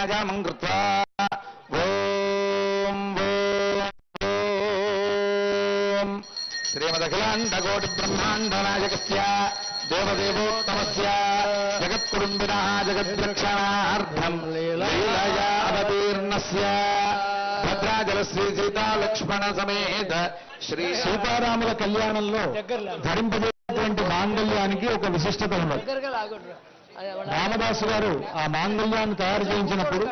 प्राणायामं कृत्वा ओम श्रीमदखिलाण्डकोटिब्रह्माण्डनायकस्य देवदेवोत्तमस्य जगत्कुटुम्बिनः जगद्रक्षणार्थं लीलया अवतीर्णस्य భద్రాచల శ్రీ సీతా లక్ష్మణ సమేత శ్రీ సీతారాముల కళ్యాణంలో ధరింపజేటువంటి మాంగళ్యానికి ఒక విశిష్టత ఉన్నది. రామదాసు గారు ఆ మాంగళ్యాన్ని తయారు చేయించినప్పుడు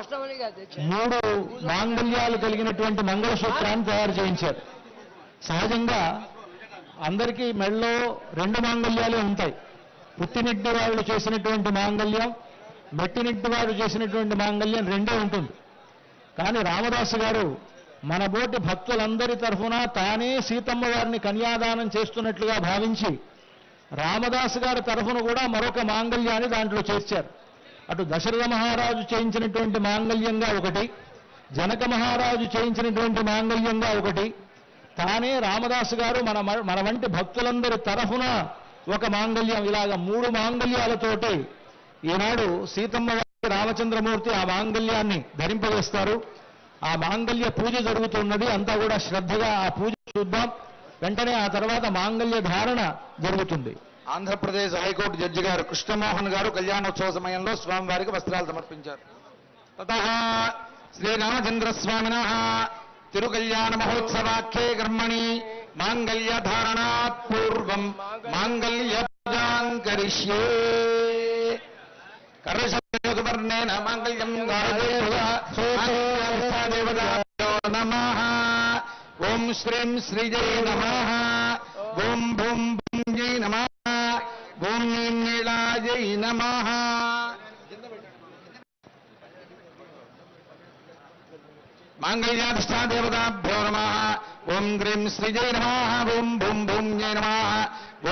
3 మాంగళ్యాలు కలిగినటువంటి మంగళసూత్రాన్ని తయారు చేయించారు. సహజంగా అందరికీ మెళ్ళలో 2 మాంగళ్యాలే ఉంటాయి. పుట్టినింటి వాళ్ళు చేసినటువంటి మాంగళ్యం, మెట్టినింటి వారు చేసినటువంటి మాంగళ్యం 2 ఉంటుంది. కానీ రామదాసు గారు మన బోటి భక్తులందరి తరఫున తానే సీతమ్మ వారిని కన్యాదానం చేస్తున్నట్లుగా భావించి రామదాసు గారి తరఫున కూడా మరొక మాంగళ్యాన్ని దాంట్లో చేర్చారు. అటు దశరథ మహారాజు చేయించినటువంటి మాంగళ్యంగా ఒకటి, జనక మహారాజు చేయించినటువంటి మాంగళ్యంగా ఒకటి, తానే రామదాసు గారు మన వంటి భక్తులందరి తరఫున ఒక మాంగళ్యం, ఇలాగ 3 మాంగళ్యాలతోటి ఈనాడు సీతమ్మ రామచంద్రమూర్తి ఆ మాంగళ్యాన్ని ధరింపజేస్తారు. ఆ మాంగళ్య పూజ జరుగుతున్నది. అంతా కూడా శ్రద్ధగా ఆ పూజ చూద్దాం. వెంటనే ఆ తర్వాత మాంగళ్య ధారణ జరుగుతుంది. ఆంధ్రప్రదేశ్ హైకోర్టు జడ్జి గారు కృష్ణమోహన్ గారు కళ్యాణోత్సవ సమయంలో స్వామివారికి వస్త్రాలు సమర్పించారు. తతః శ్రీరామచంద్ర స్వామినః తిరుకళ్యాణ మహోత్సవాఖ్యే కర్మణి మాంగళ్య ధారణాత్ పూర్వం మాంగళ్య పూజాం కరిష్యే. కర్షవర్ణేన మాంగళ్యం దేవతాభ్యో నమః. ఓం శ్రీం శ్రీజై నమః. ఓం భూం భూంజై నమః. ఓం నీం నీలాజై నమః. మాంగళ్యాధిష్టాదేవతాభ్యో నమః. ఓం హ్రీం శ్రీజై నమః. ఓం భూం భూంజై నమః.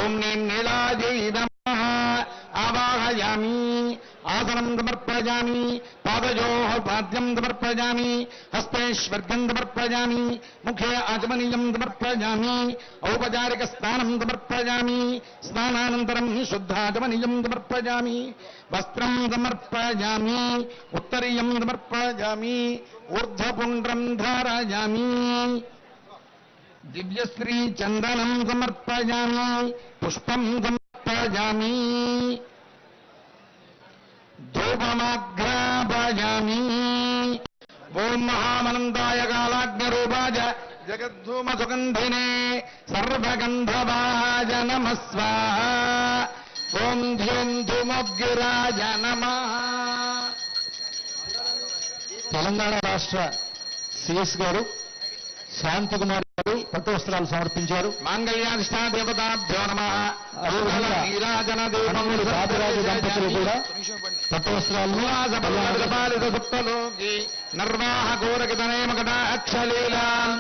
ఓం నీం నీలాజై నమః. ఆవాహయామి. ఆసనం సమర్పయామి. పాదయోః పాద్యం సమర్పయామి. హస్తేష్వర్ఘ్యం సమర్పయామి. ముఖే ఆచమనీయం సమర్పయామి. ఔపచారిక స్నానం సమర్పయామి. స్నానానంతరం శుద్ధాచమనీయం సమర్పయామి. వస్త్రం సమర్పయామి. ఉత్తరీయం సమర్పయామి. ఊర్ధ్వపుండ్రం ధారయామి. దివ్యశ్రీ చందనం సమర్పయామి. పుష్పం సమర్పయామి. ధూపమాఘ్రాపయామి. ఓం మహామనందాయ కాలాగ్నిరూపాయ జగద్ధూమ సుగంధినే సర్వగంధవాయ నమః స్వాహా. ఓం ధ్యూం ధూమోగ్గిరాయ నమః. తెలంగాణ రాష్ట్ర సిఎస్ గారు శాంతికుమార్ గారు పట్టు వస్త్రాలు సమర్పించారు. మాంగళ్యాధిష్టాదేవతాభ్యో నమః. రాజరాజు దంపతులు కూడా పట్టు వస్త్రాలను నిర్వాహ గోరకితనేమకటాక్షలీలాం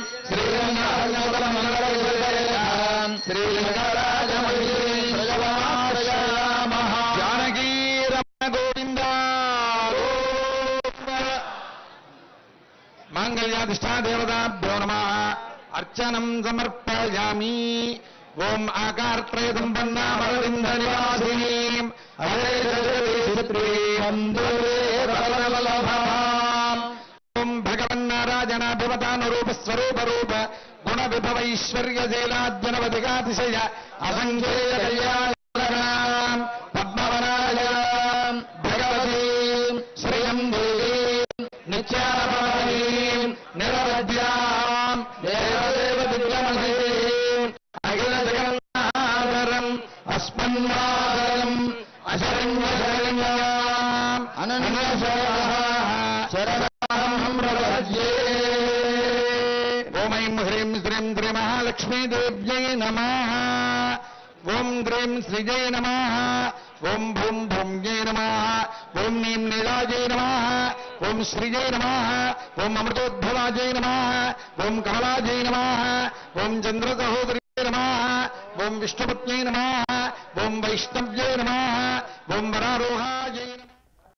జానకీ రమణ గోవింద. మాంగళ్యాధిష్టాదేవతాభ్యో నమః. అర్చనం సమర్పయామి. ఓం ఆకారత్రయ సంపన్నామరవింద నివాసినీం ఓం భగవన్నారాజనాభిమతానురూపస్వరూపరూప గుణ విభవైశ్వర్యశైలాద్యనవధికాతిశయ అసంఖ్యేయ కళ్యాణాం పద్మవనాయాం భగవతీం శ్రియం దేవీం నిత్యానపాయీం నిరవధ్యాం దేవదేవ దివ్యమహీం అఖిల జగన్నాథరం అస్మన్మాతరం అశరణ్యశరణ్యాం శరణం ప్రపద్యే. ఓం ఐం హ్రీం శ్రీం శ్రీ మహాలక్ష్మీదేవ్యై నమః. ఓం హ్రీం శ్రీజై నమః. ఓం భూం భూంజై నమః. ఓం నీం నీలాజై నమః. ఓం శ్రీజై నమః. ఓం అమృతోద్భవాజై నమః. ఓం కమలాజై నమః. ఓం చంద్రసహోదర్యై నమః. ఓం విష్ణుపత్న్యై నమః. ఓం వైష్ణవ్యై నమః. ఓం వరారోహాజై నమః.